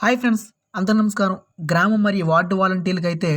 Hi friends, అందరూ నమస్కారం. గ్రామం మరియు వార్డు వాలంటీర్లకైతే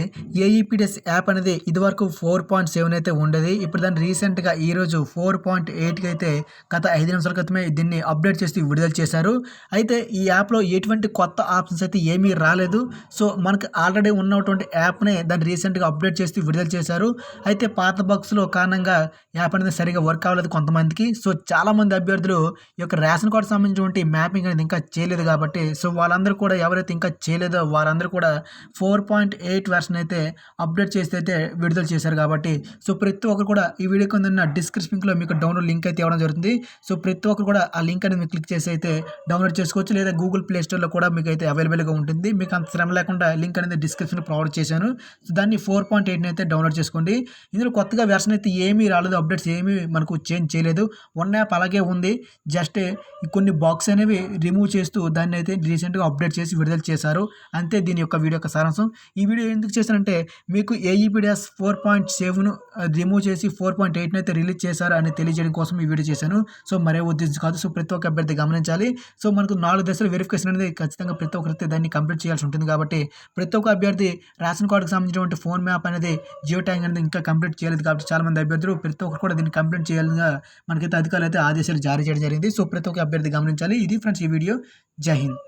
ఏఈపీడీఎస్ యాప్ అనేది ఇదివరకు 4.7 అయితే ఉండేది. ఇప్పుడు దాన్ని రీసెంట్‌గా ఈరోజు 4.8కి అయితే గత 5 నిమిషాల క్రితమే దీన్ని అప్డేట్ చేసి విడుదల చేశారు. అయితే ఈ యాప్‌లో ఎటువంటి కొత్త ఆప్షన్స్ అయితే ఏమీ రాలేదు. సో, మనకు ఆల్రెడీ ఉన్నటువంటి యాప్‌నే దాన్ని రీసెంట్‌గా అప్డేట్ చేసి విడుదల చేశారు. అయితే పాత బగ్స్‌లో కారణంగా యాప్ అనేది సరిగ్గా వర్క్ అవ్వలేదు కొంతమందికి. సో, చాలామంది అభ్యర్థులు ఈ యొక్క రేషన్ కార్డ్‌కి సంబంధించినటువంటి మ్యాపింగ్ అనేది ఇంకా చేయలేదు కాబట్టి, సో, వాళ్ళందరూ కూడా ఎవరైతే ఇంకా చేయలేదో వారందరూ కూడా 4.8 వెర్షన్ అయితే అప్డేట్ చేసి అయితే విడుదల చేశారు కాబట్టి, సో, ప్రతి ఒక్కరు కూడా ఈ వీడియో కింద ఉన్న డిస్క్రిప్షన్‌లో మీకు డౌన్లోడ్ లింక్ అయితే ఇవ్వడం జరుగుతుంది. సో, ప్రతి ఒక్కరు కూడా ఆ లింక్ అనేది మీరు క్లిక్ చేసి అయితే డౌన్లోడ్ చేసుకోవచ్చు. లేదా గూగుల్ ప్లే స్టోర్‌లో కూడా మీకు అయితే అవైలబుల్‌గా ఉంటుంది. మీకు అంత శ్రమ లేకుండా లింక్ అనేది డిస్క్రిప్షన్‌లో ప్రొవైడ్ చేశాను. సో, దాన్ని 4.8ని అయితే డౌన్లోడ్ చేసుకోండి. ఇందులో కొత్తగా వెర్షన్ అయితే ఏమీ రాలేదు. అప్డేట్స్ ఏమీ మనకు చేంజ్ చేయలేదు. ఉన్న యాప్ అలాగే ఉంది. జస్ట్ ఈ కొన్ని బాక్స్ అనేవి రిమూవ్ చేస్తూ దాన్నైతే రీసెంట్‌గా అప్డేట్ చేసి విడుదల చేశారు. అంతే దీని యొక్క వీడియో యొక్క సారాంశం. ఈ వీడియో ఎందుకు చేశానంటే మీకు ఏఈపీడీఎస్ 4.7 రిమూవ్ చేసి 4.8 అయితే రిలీజ్ చేశారు అని తెలియజేయడం కోసం ఈ వీడియో చేశాను. సో, మరే ఉద్దేశం కాదు. సో, ప్రతి ఒక్క అభ్యర్థి గమనించాలి. సో, మనకు 4 దశల వెరిఫికేషన్ అనేది ఖచ్చితంగా ప్రతి ఒక్కరైతే దాన్ని కంప్లీట్ చేయాల్సి ఉంటుంది కాబట్టి, ప్రతి ఒక్క అభ్యర్థి రేషన్ కార్డ్‌కి సంబంధించినటువంటి ఫోన్ మ్యాప్ అనేది జియో ట్యాగ్ అనేది ఇంకా కంప్లీట్ చేయలేదు కాబట్టి చాలామంది అభ్యర్థులు ప్రతి ఒక్కరు కూడా దీన్ని కంప్లీట్ చేయాలిగా మనకైతే అధికారులు అయితే ఆదేశాలు జారీ చేయడం జరిగింది. సో, ప్రతి ఒక్క అభ్యర్థి గమనించాలి. ఇది ఫ్రెండ్స్ ఈ వీడియో. జై హింద్.